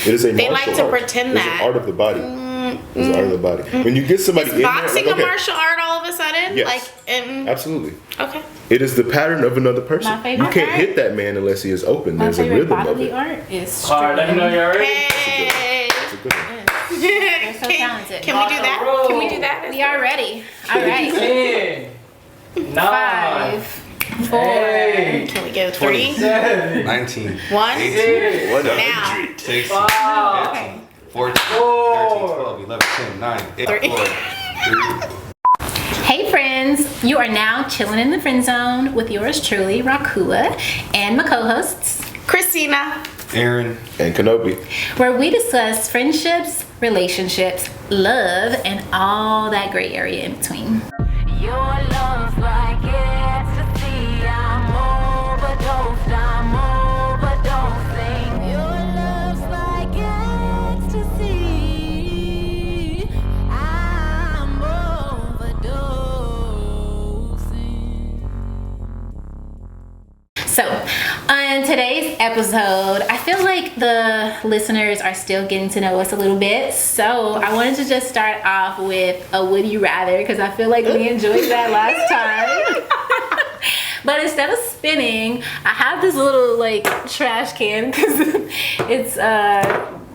It is a They martial like to art. pretend It's that. an art of the body. It's an art of the body. When you get somebody in Boxing there, a martial art all of a sudden? Yes. Like, absolutely. okay. It is the pattern of another person. My favorite You can't art- hit that man unless he is open. My There's a favorite rhythm of bodily it. art is Alright, let me know stripping. you're ready. Hey. It's a good one. They're so talented. Can we do that? Can we do that? We are ready. All right. 10, 9, 5, 4. Hey. Can we go 3? 7, 19, 1? 18, What Now. 16, 5, 15, 14, 4, 13, 12, 11, 10, 9, 8, 3. 4, 3. Hey friends, you are now chilling in the friend zone with yours truly, Rakua, and my co-hosts, Christina. Aaron. And Kenobi. where we discuss friendships, relationships, love, and all that gray area in between. Your love's like ecstasy. I'm overdosed. I'm overdosing. Your love's like ecstasy. I'm overdosing. So, on today's episode, I feel like the listeners are still getting to know us a little bit. So, I wanted to just start off with a would you rather because I feel like we enjoyed that last time. But instead of spinning, I have this little like trash can because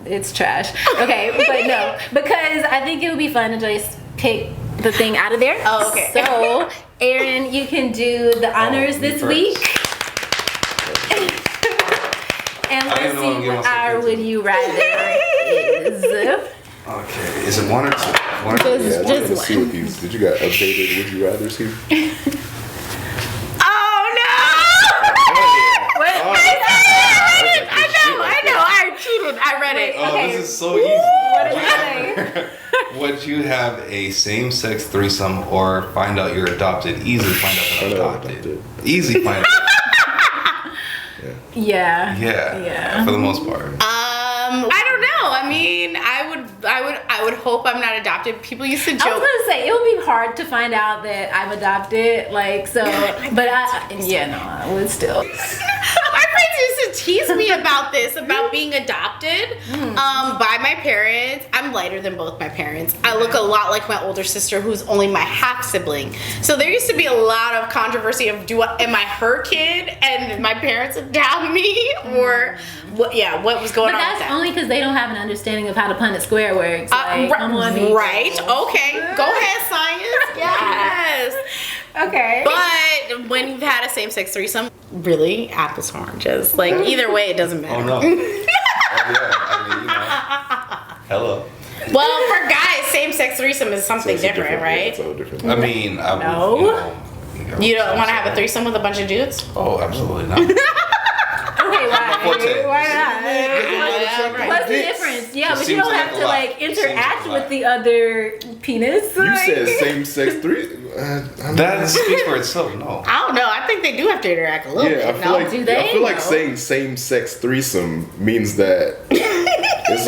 it's trash. Okay, but no, because I think it would be fun to just pick the thing out of there. Oh, okay. So, Aaron, you can do the honors me this first. week. And I don't let's know see what I'm what getting our myself would you rather is. Okay, is it one or two? One or two? Yeah, I Just wanted to see one. what these. Did you got updated? Would you rather see? Oh no! What? I know. I cheated. I read it. Oh, Okay. this is so easy. What did it say? Would you have a same-sex threesome or find out you're adopted? Easy find out that I'm adopted. Easy find out. Yeah. Yeah. For the most part. I don't know. I mean, I would hope I'm not adopted. People used to I was joke. gonna say it would be hard to find out that I'm adopted, like so. But I would still. My friends used to tease me about this, about being adopted by my parents. I'm lighter than both my parents. I look a lot like my older sister, who's only my half sibling. So there used to be a lot of controversy of am I her kid and my parents adopt me or what? Yeah, what was going But on? that's with that? only because they don't have an understanding of how the Punnett Square works. Like, come on, people. Right. Okay. Go ahead, science. Yes. Okay. But when you've had a same-sex threesome, really, apples to oranges. Like either way, it doesn't matter. Oh no. Oh yeah. I mean, hello. Well, for guys, same-sex threesome is something So it's a different, Yeah, right? it's all different. I mean, I would, No. You don't want to have a threesome with a bunch of dudes? Oh, absolutely not. Okay, why? Forte. Why not? What's the Dicks. difference? Yeah, Just but you seems don't like have a to lot. like It seems interact like a with lot. the other penis. You like- said same-sex three. That speaks for itself. No. I don't know. I think they do have to interact a little Yeah, I bit. feel No? like do they? I feel like No. saying same-sex threesome means that it's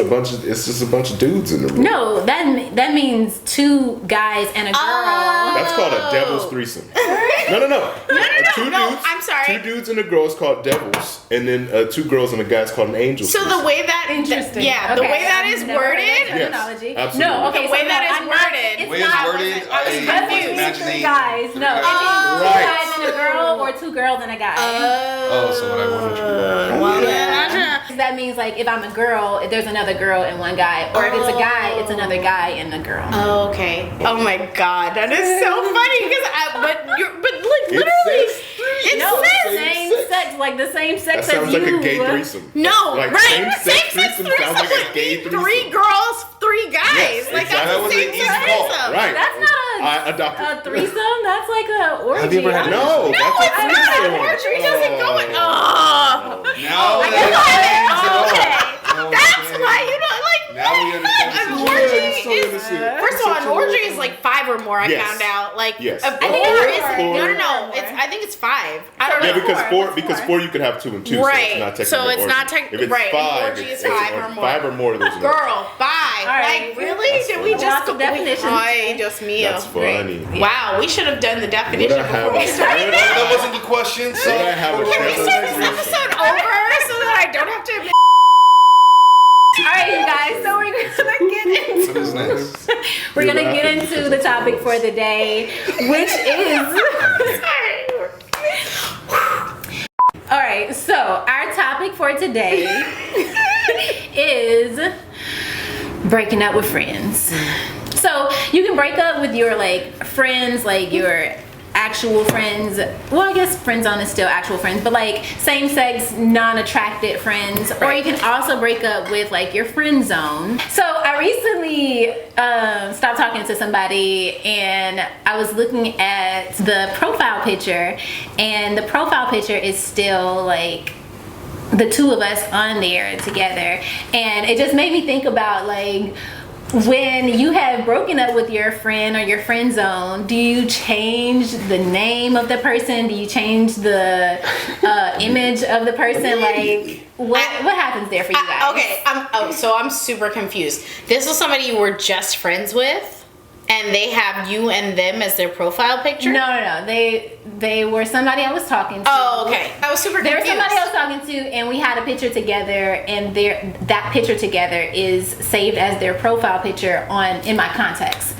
just a bunch of dudes in the room. No, that means two guys and a girl. That's called a devil's threesome. No. Two no, dudes. I'm sorry. Two dudes and a girl is called devils, and then two girls and a guy is called an angel. So the way that Interesting. the Okay, way that I've is never heard worded, that Yes, terminology. absolutely. No, okay, The way so that no, is I'm not- worded. it's The way it's not- worded, I was I confused. imagining Three guys. No, three it guys. means two Right. guys and a girl or two girls and a guy. Oh, so what I wanted you. well, Yeah. That means like if I'm a girl, if there's another girl and one guy, or if it's a guy, it's another guy and a girl. Oh, okay. Oh my God, that is so funny because but like literally, it No, says same sex, like the same sex That sounds as like you. a gay threesome. no, Like, right? same-sex Same-sex threesome sounds like a would gay be threesome. 3 girls, 3 guys. Yes, Like exactly. that's That a was an same-sex easy call. threesome. Right. That's not I adopted. a threesome. That's like a orgy. Have you ever had- No, No, that's it's a not threesome. an orgy. It doesn't go in. Oh. Now I that got it. explains it all. Okay. Oh, That's man. why you know, like, Now we understand an the orgy situation. so is. innocent. First of all, Such an a orgy little- is like 5 or more. I Yes. found out. Like, Yes. I think Or- is it? No, or- no. I think it's 5. I don't Yeah, know. because four you could have 2 and 2. Right. So it's not technically So an it's orgy. not If it's right. An 5, orgy is it's 5 or more. 5 or more. There's an orgy. Girl, bye. right. Like, really? Did we Lots just of definitions. Ay, Dios mío. That's Great. funny. Wow, we should have done the definition Would I have before we a- started. That wasn't the question. So Would I have a Can we devil start this threesome? episode over so that I don't have to admit? All Next. We're gonna get into the topic for the day, which is. All right, so our topic for today is breaking up with friends. So you can break up with your like friends, like your actual friends. Well, I guess friend zone is still actual friends, but like same-sex, non-attracted friends. Or you can also break up with like your friend zone. So I recently stopped talking to somebody, and I was looking at the profile picture, and the profile picture is still like the two of us on there together, and it just made me think about like, when you have broken up with your friend or your friend zone, do you change the name of the person? Do you change the image of the person? Like, what happens there for you guys? Okay, I'm super confused. This was somebody you were just friends with, and they have you and them as their profile picture? No. They were somebody I was talking to. Oh, okay. I was super confused. There was somebody I was talking to, and we had a picture together, and that picture together is saved as their profile picture in my contacts.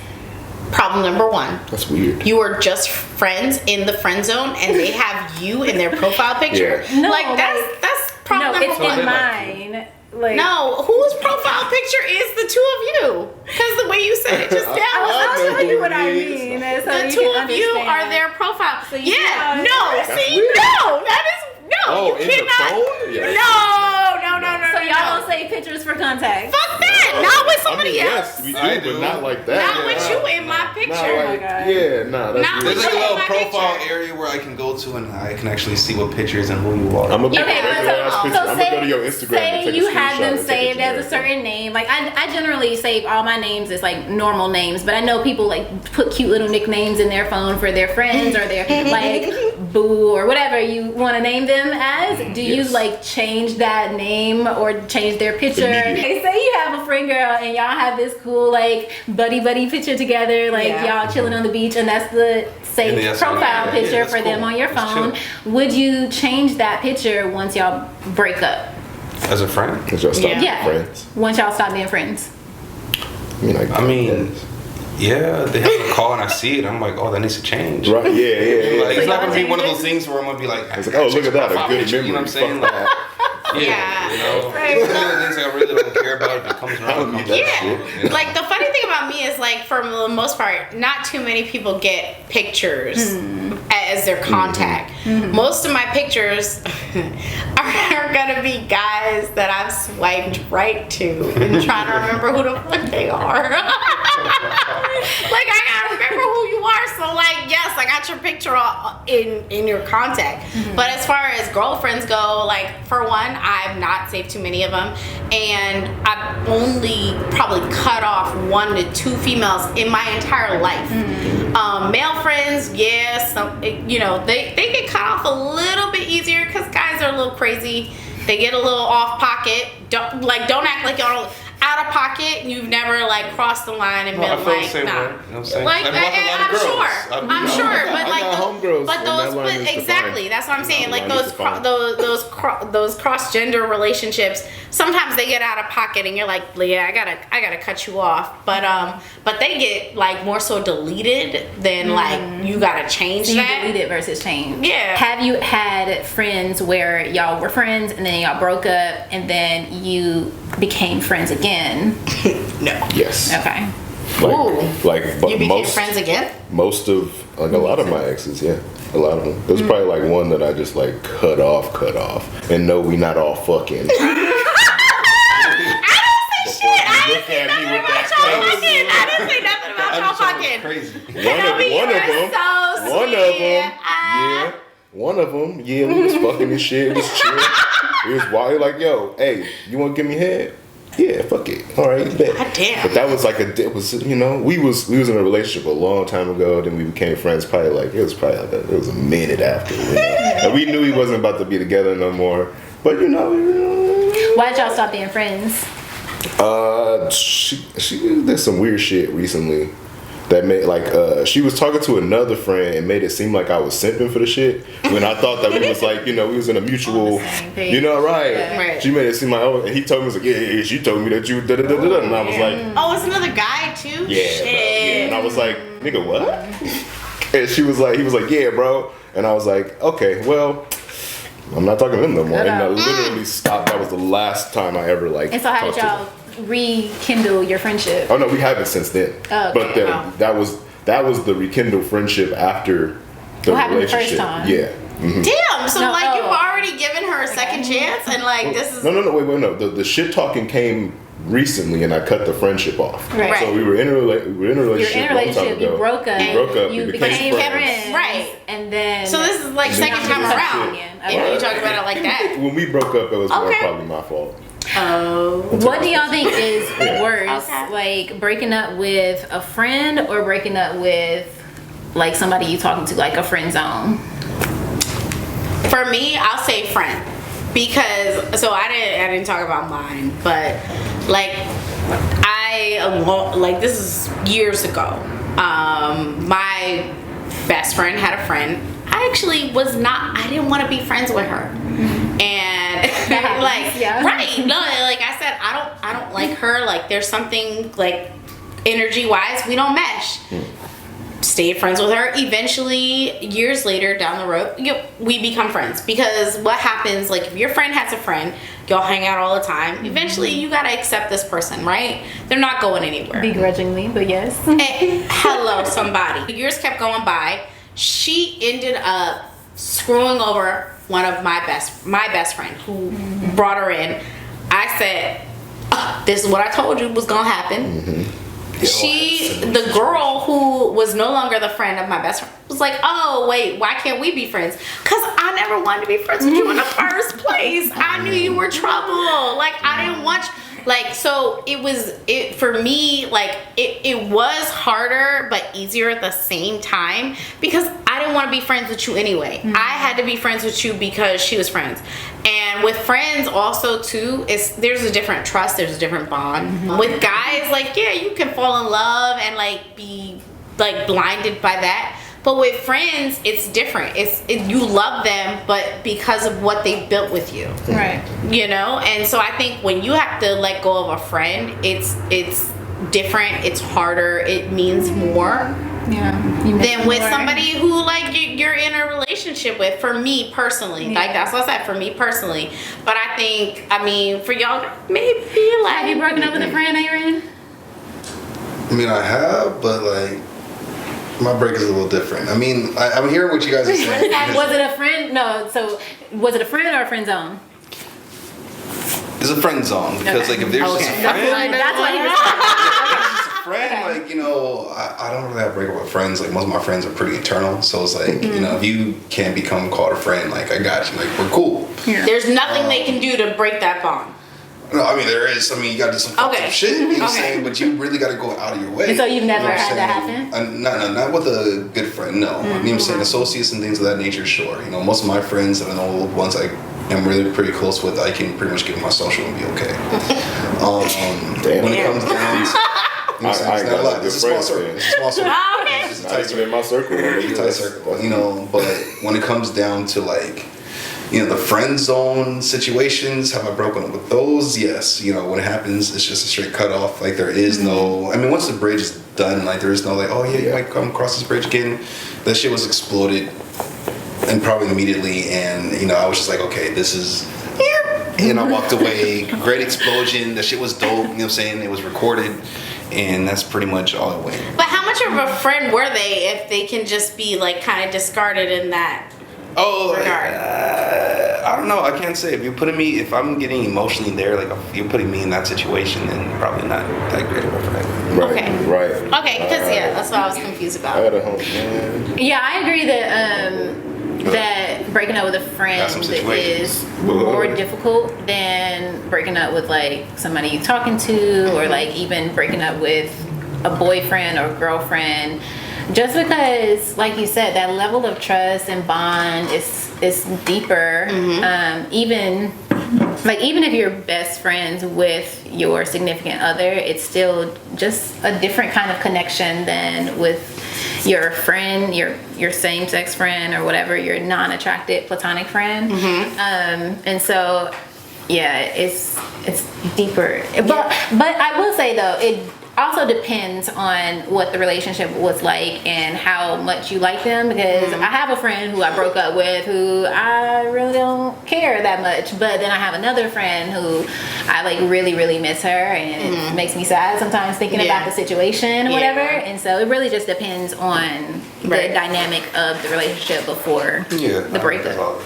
Problem number one. That's weird. You were just friends in the friend zone, and they have you in their profile picture. Yeah. No, like that's problem no, number it's one. in mine. Like, No, whose profile picture is the two of you? Because the way you said it just now, I'll know tell you who what it I is. mean. the two of you are their profile. So you Yeah, know- no, That's see, weird. no, that is no. Oh, You in the cannot. phone? Yeah. No. So y'all don't save pictures for contacts. Fuck that. Not with somebody yes, else. we do, I but do. not like that. Not with you in my Not picture. like, God. yeah, nah, that's Not weird. There's like a Look at little my profile picture. area where I can go to and I can actually see what pictures and who you are. I'm gonna Okay, I'm so gonna go to your Instagram and say take a you have screenshot them and take saved as a generic certain name. Like I generally save all my names as like normal names, but I know people like put cute little nicknames in their phone for their friends or their like boo or whatever you want to name them as. Do you Yes. like change that name or change their picture? Immediately. Hey, say you have a friend girl and y'all have this cool like buddy picture together, like Yeah. y'all chilling on the beach, and that's the And saved that's profile right. Yeah, picture that's for them cool. on your That's phone. chill. Would you change that picture once y'all break up? As a friend? Cause y'all stop Yeah. being Yeah. friends. Once y'all stop being friends. I mean, yeah, they have a call and I see it. I'm like, oh, that needs to change. Right? Yeah. Like, So it's not y'all gonna be one of change those things where I'm gonna be like, It's like, oh, look at that, a profile good picture, memory. You know what I'm saying? Fuck Like, that. Yeah. You know, Right. it's one of the things I really don't care about. If it comes around, it don't comes need that around. shit. You know? Like the funny thing about me is like for the most part, not too many people get pictures as their contact. Most of my pictures are gonna be guys that I've swiped right to and trying to remember who the fuck they are. Like I gotta remember who you are. So like yes, I got your picture in your contact. But as far as girlfriends go, like for one, I've not saved too many of them, and I've only probably cut off 1 to 2 females in my entire life. Male friends, yes, you know they get cut off a little bit easier because guys are a little crazy. They get a little off pocket. Don't act like y'all out of pocket. You've never like crossed the line and No, I been feel the like, same nah. way. You know what I'm saying? Like, I've watched a lot of I'm girls. sure, I'm sure, but I like, got homegirls but when those, that line is defined. exactly, that's what I'm saying. Like Line is defined. those cross gender relationships, sometimes they get out of pocket, and you're like, yeah, I gotta cut you off. But they get like more so deleted than like you gotta change So you that. delete it versus change. Yeah. Have you had friends where y'all were friends and then y'all broke up and then you became friends again? No, Yes. Okay. Ooh. But you became most friends again. most of like a lot of my exes, yeah, a lot of them. There's probably like one that I just like cut off, and no, we not all fucking. Look at me with that face. I didn't say nothing about y'all fucking. Crazy. One of them, yeah, we was fucking and shit. It was chill. It was wild. Like, yo, hey, you want to give me head? Yeah, fuck it. All right, bet. God damn. But that was like it was, you know, we was in a relationship a long time ago. Then we became friends. Probably like it was a minute after. You know? And we knew he wasn't about to be together no more. But you know. Why did y'all stop being friends? She did some weird shit recently. that made like she was talking to another friend and made it seem like I was simping for the shit when I thought that we was like, you know, we was in a mutual, you know, right? Yeah. Right. She made it seem like, oh, and he told me, he was like, yeah, she told me that you da da da da, and I was like, Oh, it's another guy too. yeah, Shit. bro, yeah, and I was like, nigga, what? And she was like, he was like, yeah, bro, and I was like, okay, well, I'm not talking to him no more, and I literally stopped. That was the last time I ever like. And so how did talked to y'all him. rekindle your friendship? Oh no, we haven't since then. Oh, okay. But then Wow. that was the rekindled friendship after the What happened the first relationship. time? Yeah. Mhm. Damn. So No, like you've oh. already given her a second chance, and like this is. No, wait, no. The shit talking came recently, and I cut the friendship off. Right. So we were in a relationship. You're in a long time relationship, you ago. broke up, We broke up. you we became became friends. friends, Right. And then So this is like second time Yeah. around. Again. If Okay. you talk about it like that. When we broke up, it was more Okay. probably my fault. Oh. What do y'all think is worse, Okay. like breaking up with a friend or breaking up with like somebody you talking to, like a friend zone? For me, I'll say friend, because so I didn't talk about mine, but like like this is years ago. My best friend had a friend. I actually I didn't want to be friends with her, and happens, like yeah. right, no, like I said, I don't like her. Like there's something like energy wise we don't mesh. Stayed friends with her. Eventually, years later down the road, we become friends, because what happens, like if your friend has a friend, y'all hang out all the time. Eventually, you gotta accept this person, right? They're not going anywhere. Begrudgingly, but yes. Hey, hello, somebody. Years kept going by. She ended up screwing over one of my best friend who brought her in. I said, "This is what I told you was gonna happen." The girl who was no longer the friend of my best friend was like, oh wait, why can't we be friends? Because I never wanted to be friends with you in the first place. I knew you were trouble. Like I didn't want you. Like, so it for me, like it was harder but easier at the same time, because I didn't want to be friends with you anyway. I had to be friends with you because she was friends. And with friends also too, there's a different trust, there's a different bond. With guys, like yeah, you can fall in love and like be like blinded by that. But with friends, it's different. You love them, but because of what they built with you, Right. you know. And so I think when you have to let go of a friend, it's different. It's harder. It means more Yeah. than with somebody who like you're in a relationship with. For me personally, like that's what I said. For me personally, but I mean, for y'all, maybe like Have you broken up with a friend, Aaron? I mean, I have, but like, my break is a little different. I mean, I'm hearing what you guys are saying. Was it a friend? No. So was it a friend or a friend zone? It's a friend zone, because like if there's just a friend, That's why he was. friend, like, you know, I don't really have breakup with friends. Like most of my friends are pretty eternal, so it's like, you know, if you can't become called a friend, like I got you, like we're cool. there's nothing they can do to break that bond. No, I mean there is. I mean you got to do some fucked Okay. up shit. You know what I'm Okay. saying? But you really got to go out of your way. So you've never You know what had I'm that saying? happen? Not with a good friend. No. You know what I'm saying? Associates and things of that nature, sure. You know, most of my friends and the ones I am really pretty close with, I can pretty much give my social and be okay. When it comes down to, you know, I ain't it's not got a lot. no It's a small good circle. friends, It's a small circle. Oh, okay. It's just a Not tight even circle. in my circle. It's a tight circle. You know, but when it comes down to like, you know, the friend zone situations, have I broken up with those? Yes. You know, when it happens, it's just a straight cut off. Like there is no, I mean, once the bridge is done, like there is no like, oh yeah, you might come across this bridge again. That shit was exploded, and probably immediately. And you know, I was just like, okay, this is. And I walked away. Great explosion. That shit was dope. You know what I'm saying? It was recorded, and that's pretty much all it went. But how much of a friend were they if they can just be like kind of discarded in that? Oh, Regard. I don't know. I can't say. If I'm getting emotionally there, like if you're putting me in that situation, then probably not that great of a friend. Right. Okay. Right. Okay, because yeah, that's what I was confused I about. had a home man. Yeah, I agree that that breaking up with a friend Got some situations. is more difficult than breaking up with like somebody you're talking to, or like even breaking up with a boyfriend or girlfriend. Just because, like you said, that level of trust and bond is deeper. Even Like, even if you're best friends with your significant other, it's still just a different kind of connection than with your friend, your same-sex friend, or whatever, your non-attracted platonic friend. And so, yeah, it's deeper. But I will say though, it also depends on what the relationship was like and how much you like them, because I have a friend who I broke up with who I really don't care that much, but then I have another friend who I like really, really miss her, and it makes me sad sometimes thinking about the situation or whatever. And so it really just depends on the dynamic of the relationship before the breakup.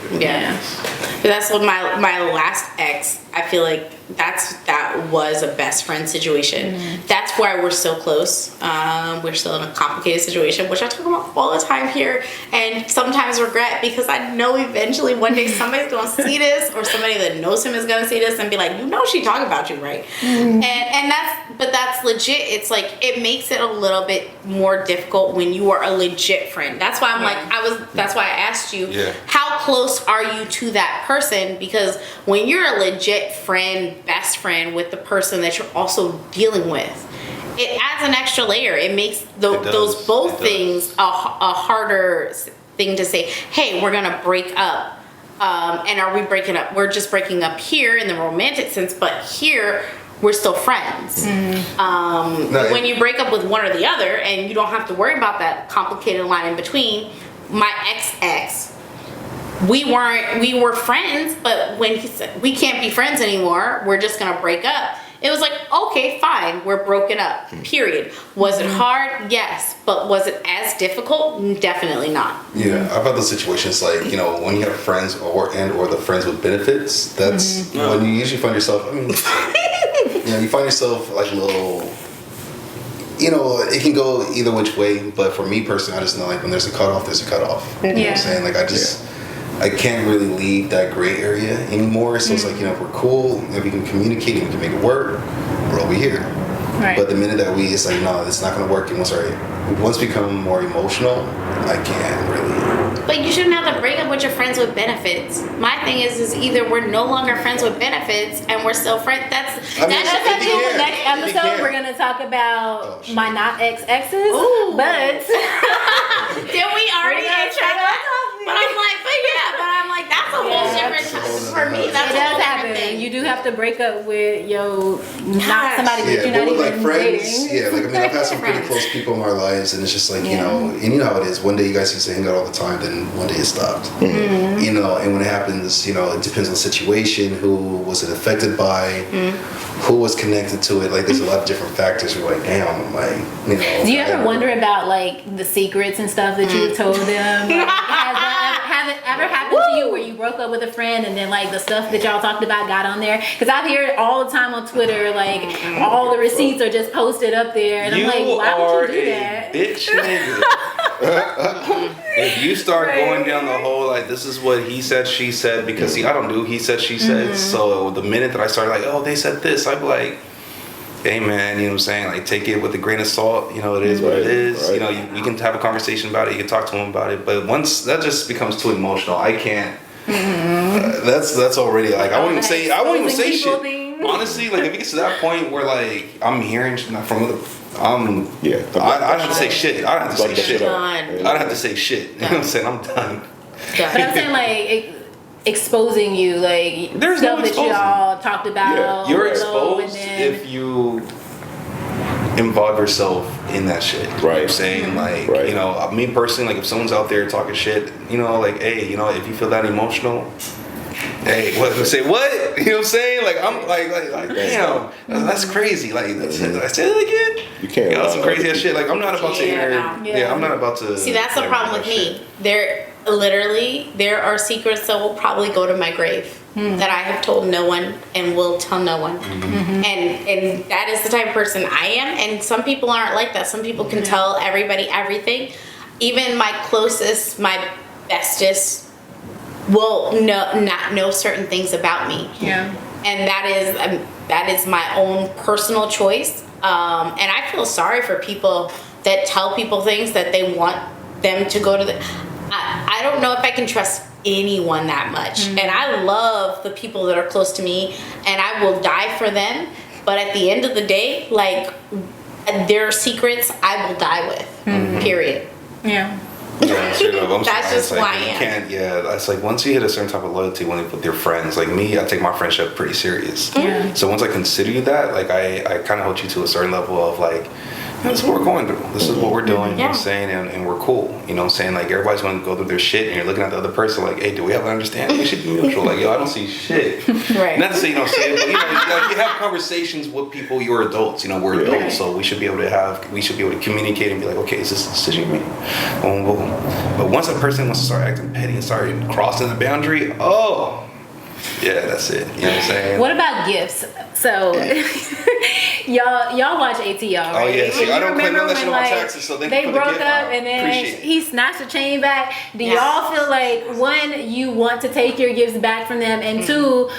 That's what my last ex, I feel like that was a best friend situation. That's why we're so close. We're still in a complicated situation, which I talk about all the time here, and sometimes regret, because I know eventually one day somebody's gonna see this, or somebody that knows him is gonna see this and be like, she talking about you, right? And that's legit. It's like, it makes it a little bit more difficult when you are a legit friend. That's why that's why I asked you, how close are you to that person? Because when you're a legit friend, best friend with the person that you're also dealing with, it adds an extra layer. It makes those both things a harder thing to say, hey, we're gonna break up. And are we breaking up? We're just breaking up here in the romantic sense, but here we're still friends. When you break up with one or the other, and you don't have to worry about that complicated line in between, my ex, we were friends, but when he said we can't be friends anymore, we're just gonna break up, it was like, okay, fine, we're broken up, period. Was it hard? Yes. But was it as difficult? Definitely not. Yeah, I've had those situations like, when you have friends or the friends with benefits, that's when you usually find yourself, you find yourself like a little, it can go either which way, but for me personally, I just know like when there's a cutoff, there's a cutoff. You know what I'm saying? Like I can't really leave that gray area anymore. So it's like, if we're cool, if we can communicate and we can make it work, we're over here. Right. But the minute that it's like, no, it's not going to work. And once we become more emotional, I can't really. But you shouldn't have to break up with your friends with benefits. My thing is either we're no longer friends with benefits and we're still friends. That's the next episode. We're gonna talk about my not exes. Ooh. But did we already intro that? But I'm like, that's a whole different for me. That's it does happen. Thing. You do have to break up with not somebody that you're not even like friends. dating. Yeah, like I've had some pretty close people in our lives, and it's just like and you know how it is. One day you guys used to hang out all the time, then one day it stopped. And when it happens, it depends on the situation, who was it affected by, who was connected to it. Like there's a lot of different factors. You're like, damn, Do you ever wonder about like the secrets and stuff that you've told them? Like, has it ever happened to you where you broke up with a friend and then like the stuff that y'all talked about got on there? Because I hear it all the time on Twitter, like all the receipts are just posted up there, and I'm like, why would you do that? Bitch nigga. If you start going down the whole like this is what he said, she said, because I don't do he said, she said. So the minute that I started like, oh, they said this, I'd be like, hey man, you know what I'm saying? Like take it with a grain of salt. It is what it is. Right. You can have a conversation about it. You can talk to him about it. But once that just becomes too emotional, I can't. That's already like I won't even say shit. Things. Honestly, like if it gets to that point where like I'm hearing from other. I don't have to say shit. I don't have to say shit. I don't have to say shit. You know what I'm saying? I'm done. But I'm saying like exposing you, like there's stuff no that y'all talked about. You're exposed if you involve yourself in that shit. Right. You know what I'm saying? Like, me personally, like if someone's out there talking shit, like, hey, if you feel that emotional, hey, say what? You know what I'm saying? Like I'm like damn, that's crazy. Like did I say that again? You can't. That's some crazy ass shit. Like I'm not about to I'm not about to. See, that's the problem with me. There are secrets that will probably go to my grave that I have told no one and will tell no one. And that is the type of person I am. And some people aren't like that. Some people can tell everybody everything. Even my closest, my bestest will not know certain things about me. Yeah. And that is my own personal choice. And I feel sorry for people that tell people things that they want them to go to the. I don't know if I can trust anyone that much. And I love the people that are close to me, and I will die for them. But at the end of the day, like, their secrets I will die with. Period. Yeah. Yeah, so, I'm That's surprised, just who like, I you am. can't. Yeah, that's like once you hit a certain type of loyalty with your friends. Like me, I take my friendship pretty serious. Yeah. So once I consider you that, like I kind of hold you to a certain level of like, this is what we're going through. This is what we're doing. You know what I'm saying? And we're cool. You know what I'm saying? Like everybody's going to go through their shit, and you're looking at the other person like, hey, do we have an understanding? We should be mutual. Like, yo, I don't see shit. Right. Not to say you don't see it, but you know, like, you have conversations with people. You're adults. You know, we're adults, so we should be able to communicate and be like, okay, is this a decision you made? Boom, boom. But once a person wants to start acting petty and start crossing the boundary, oh, yeah, that's it. You know what I'm saying? What about gifts? So, y'all watch ATL, right? Oh, yeah. See, And I you don't claim remember none of that shit when, on my like, taxes, so thank you they for the broke gift. up I and then appreciate it. he snatched the chain back. Do Yeah. y'all feel like, one, you want to take your gifts back from them, and two,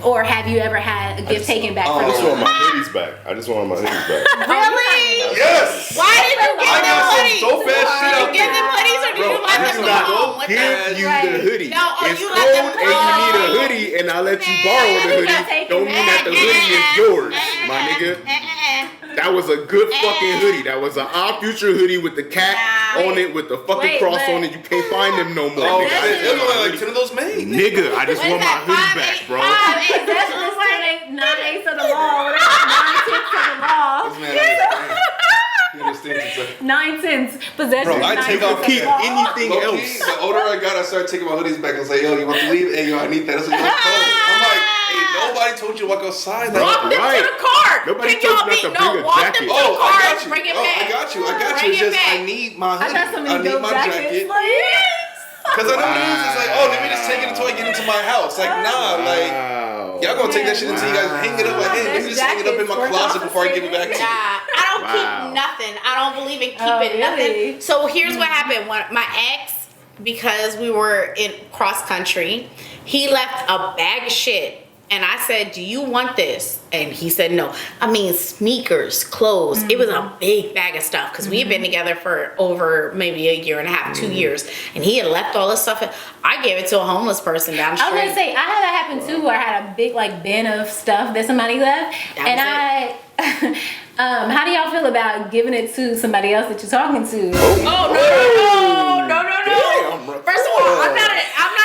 or have you ever had a gift taken back I from just them? want my hoodies back. I just want my hoodies back. Really? Yes! Why did you I get them got some hoodies? dope ass shit Did out you get them there. hoodies or did Bro, you let I them did go not home with give them? you Right. the hoodie. No, oh, It's you cold let them and you need a go. hoodie, and I let you Man, borrow the you hoodie. gotta take Don't it mean that the back. hoodie is yours, my nigga. That was a good fucking hoodie. That was an Our Future hoodie with the cat on it, with the fucking Wait, cross but- on it. You can't find them no more. Oh, nigga. it was only like 10 of those made. Nigga, I just What want is my that, hoodie 5, back, 8, bro. 5, 8, Possession is 9/8 of the law. What is it? 9/10 of the law. This man understands. He understands it's 9/10 possession. Bro, is I 9/10 take of off the keep law. anything Low-key, else. the older I got, I started taking my hoodies back. I was like, yo, you want to leave? Hey, yo, I need that. That's what you want to I'm like, hey, nobody told you to walk outside. Like, Walk them Right. to the car. Nobody Pick told y'all you not to beat. bring No, a walk jacket. them to the oh, car I got and you. bring it Oh, back. I got you. Bring It's it just, back. I need my I hoodie. got so I many need dope my jackets. jacket. Like, Because I know niggas is like, oh, let me just take it until I get into my house. Like, nah, like, Wow. y'all gonna take that shit until you guys hang it up. Like, hey, let me just hang it up in my closet before I give it back to you. Nah, I don't Wow. keep nothing. I don't believe in keeping Oh, really? nothing. So here's what happened. When my ex, because we were in cross country, he left a bag of shit. And I said, do you want this? And he said, no. I mean, sneakers, clothes. It was a big bag of stuff because we had been together for over maybe a year and a half, 2 years. And he had left all this stuff. I gave it to a homeless person down the I was street. gonna say I had that happen too, where I had a big like bin of stuff that somebody left, That and was how do y'all feel about giving it to somebody else that you're talking to? Oh, no. Damn, bro. First of all, I'm not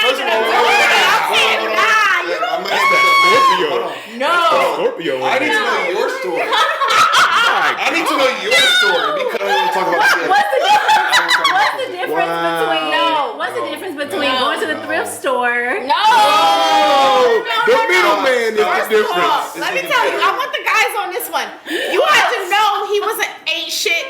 First even of all, a hold on, I'm saying, hold on. nah, you Yeah, I'm gonna Scorpio. hold on. no. Scorpio. I need to know your story. My I need to know your story because I want to talk about shit. What's the difference? What's the difference Wow. between No. What's the difference between No. going to the thrift store? No. Oh, the middleman is the First of all, difference. let me tell you, I want the guys on this one. You have to know he wasn't ain't shit.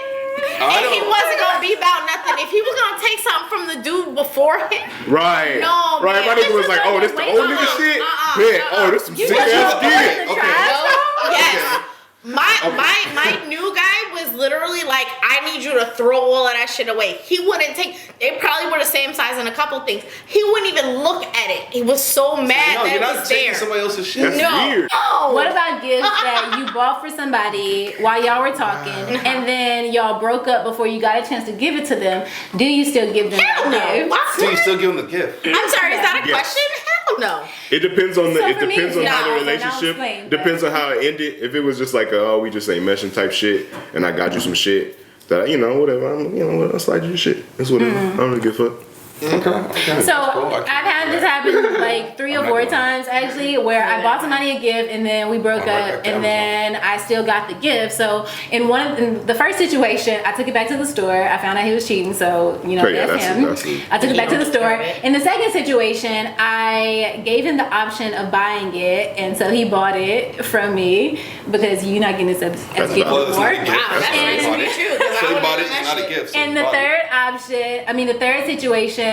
I And he don't- wasn't gonna be about nothing. If he was gonna take something from the dude before him, Right. No, Right. man. My nigga was This like, is oh, this the like, old wait, nigga shit? uh-uh, Man, uh-uh. oh, this some You sick just ass throw it in gear. the Okay. trash? no, yes. My new guy was literally like, I need you to throw all of that shit away. He wouldn't take. They probably were the same size in a couple things. He wouldn't even look at it. He was so mad No, that you're it not was taking there. somebody else's shit. That's No. weird. No. What about gifts that you bought for somebody while y'all were talking, and then y'all broke up before you got a chance to give it to them? Do you still give them Hell that no. gift? What? So you still give them the gift. I'm sorry, is that a Yes. question? Hell no. It depends on the. So It for me, depends on yeah, how the so now relationship. explain, Depends on how it ended. If it was just like, oh, we just ain't meshing type shit, and I got you some shit that whatever. I'll slide you your shit. It's whatever. I don't really give a fuck. Okay. So I've had this happen like 3 or I'm 4 not doing times actually, where I bought somebody a gift and then we broke I'm like up, that and was then I still got the gift. So in the first situation, I took it back to the store. I found out he was cheating, so Yeah, that's him. I took it back to the store. In the second situation, I gave him the option of buying it, and so he bought it from me because you're not getting this as a gift Well, it's not a before. gift. Wow, that's And- why he bought really it. true. 'Cause I So he would've bought it. done It's that not a shit. gift. So And he the bought it. third situation,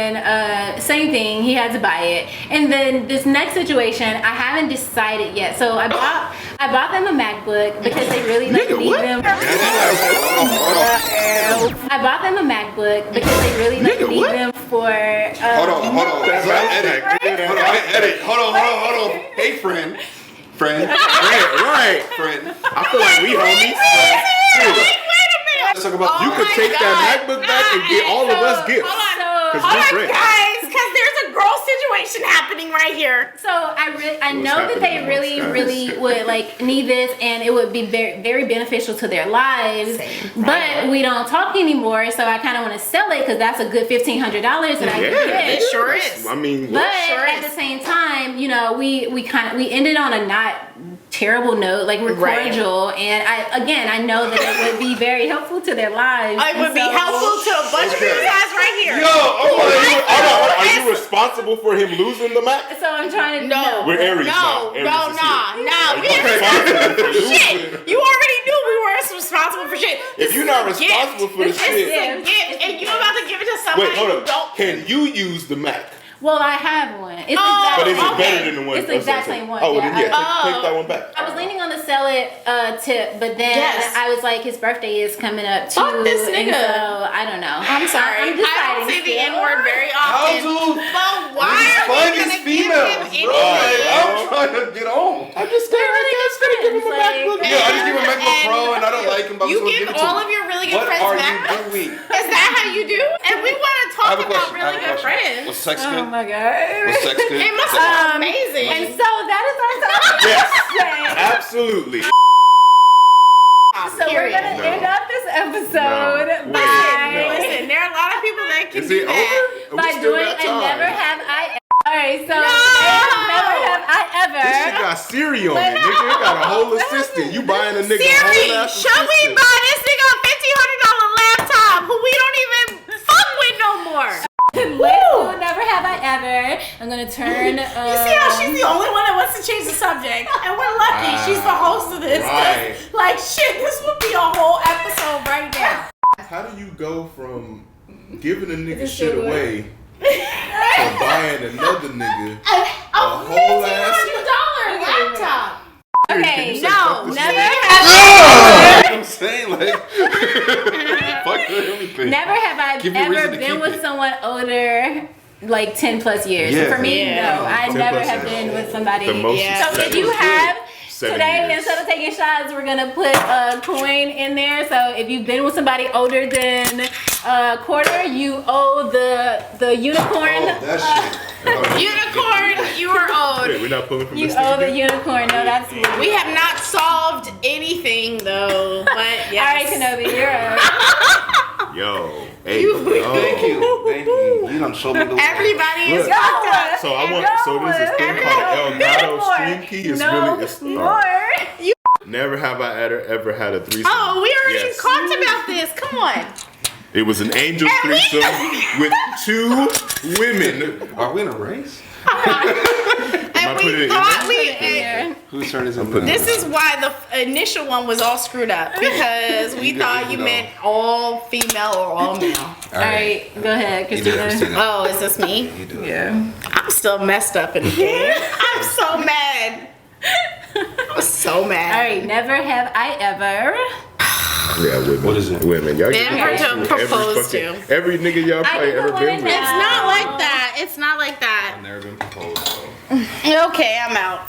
same thing. He had to buy it. And then this next situation, I haven't decided yet. So I bought them a MacBook because they really like Nigga, need what? them. Hold I bought them a MacBook because they really like Nigga, need what? them for. on. That's So I edit. Hold on, I edit. Hold on. Hey, friend. Right. Friend. I feel like we homies. Shit. Let's talk about You Oh could my take that God. MacBook back and get all of us gifts. Hold on. So 'Cause Hold we're on, friends. guys, because there's a girl situation happening right here. So I know that they happening really, amongst really guys? would like need this, and it would be very, very beneficial to their lives. But we don't talk anymore, so I kind of want to sell it because that's a good $1,500 that I can get. It sure is. I mean, But Sure at is. the same time, we ended on a not terrible note. Like we're Right. cordial, and I know that it would be very helpful to their lives. It would be So- helpful to a bunch of you guys right here. Yo, are you responsible for him losing the Mac? So I'm trying to No, We're Aries now. no, Aries no, is nah. Are We you ain't responsible for shit. losing? You already knew we weren't responsible for shit. If you're not responsible for the This is shit, a gift, and you're about to give it to somebody wait, hold who up. don't. Can you use the Mac? Well, I have one. It's Oh, But is it okay. better than the one? It's the exact same one, Oh, well, yeah. then take that one back. I was leaning on the sell it tip, but then Yes. I was like, his birthday is coming up too. Fuck this and nigga. so I don't know. I'm sorry. I'm I don't deciding say the still. N word very How often. to But why find are we these gonna females, give him bro? anything? I'm trying to get on. I just gotta give him a Like- MacBook. Yeah, I just give him a MacBook Pro and I don't like him, but I'm You just gonna give give it to all him. of your really good What friends are back? you doing? Is that how you do? And we want to I talk have a about question. really good Was friends. sex Oh good? my god. Was sex good? It must Sex- have been amazing. And so that is our topic. Yes, absolutely. So we're gonna No. end up this episode No. by Listen, there are a lot of people that can Is do it that. over? by We still doing got a time. never have I. Alright, so No! never have I This shit ever. got Siri on it, nigga. It got a whole assistant. You buying a nigga a whole Siri, ass should we assistant. buy this nigga a $1,500 laptop who we don't even fuck with no more? Let's do never have I ever. I'm gonna turn. You see how she's the only one that wants to change the subject, and we're lucky she's the host of this. 'Cause, Right. like shit, this would be a whole episode right now. How do you go from giving a nigga it shit still away to buying another nigga A whole ass $1,500 laptop. Can Okay, you say No, fuck this never nigga? have. I'm saying like, fuck everything. Never have I Give you a reason ever to been keep with it. someone older. Like 10 plus years. Yeah. For me, Yeah. no. I 10 never plus have years. been with somebody. The most Yeah. So if you have 7 today, years. instead of taking shots, we're gonna put a coin in there. So if you've been with somebody older than a quarter, you owe the unicorn. Oh, that shit. Unicorn, you are owed. Wait, we're not pulling from You this owe the nigga? unicorn. No, that's We have not solved anything though, but yes. all right, Kenobi, you're up. Yo, hey, You- yo. Thank you. You done showed me the way. Everybody is Look. fucked up. So I want. So this is thing called Elgato Stream Key. It's really. It's, more. never have I ever had a threesome. Oh, we already Yes. talked about this. Come on. It was an angel And we- threesome with 2 women. Are we in a race? And put it we in thought Here. Whose turn is it? putting now? this is why the initial one was all screwed up because we thought you No. meant all female or all male. All right, go ahead, You did Christina. Christina. Oh, is this me? You do it. Yeah. I'm still messed up in the game. I'm so mad. I'm so All mad. right, never have I ever. Yeah, women. What is it? Women. Y'all Been get to propose to. every nigga y'all probably can ever go been in with. now. It's not like that. It's not like that. I've never been proposed though. Okay, I'm out.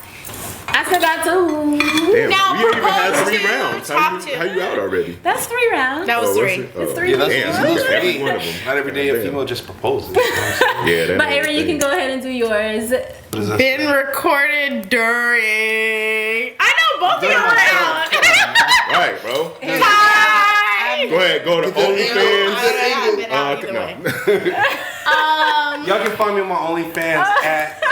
I still got 2. Damn, Now we ain't even had propose 3 to, rounds. talk How to. you out already? That's 3 rounds. That was Oh, 3. it? It's Oh. 3 Yeah, that's Damn, that's you got every great. one of them. Not every day a Damn. female just proposes. You know what I'm saying? Yeah, that But ain't Avery, you can thing. go ahead and do yours. What is that? Been recorded during. I know both of y'all are out. Right, bro. Hi. Go ahead, go to I OnlyFans. haven't been out either way. Y'all can find me on my OnlyFans at.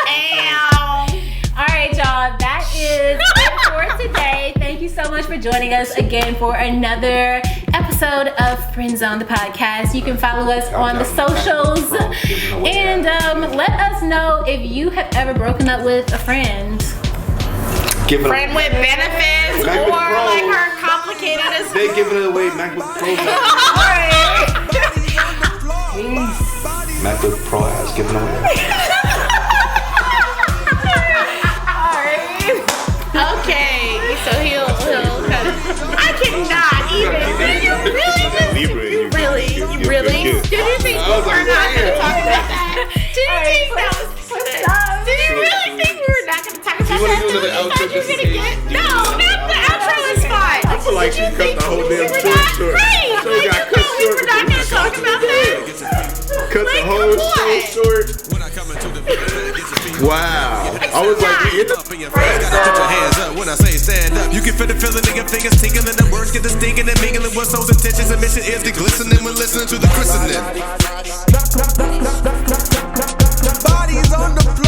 All right, y'all. That is it for today. Thank you so much for joining us again for another episode of Friend Zone, the podcast. You can follow us on the socials and let us know if you have ever broken up with a friend. Giving Friend with benefits MacBook or Pro. like her complicated as They giving it away MacBook Pro. MacBook Pro ass giving away. Okay, so he'll kind of. I cannot even. Did you really just? Libra, You really? you're You really? good. Did you think we was were like, not going to damn. talk about that? Did you think that was? Did you really think we were not going to talk about wanna that? do another You thought outro you were just in gonna case? get? No, the outro is fine. I feel like she cut the whole damn We were story not short. great. So I got just cut thought we short. were not going to talk about that. Cut the whole so short. Wow. I was like, we in the Put your hands up when I say stand up. You can feel the feeling, nigga, fingers tingling, the words get the stinking and mingling. What souls intentions and mission is the glistening when listening to the christening. Bodies on the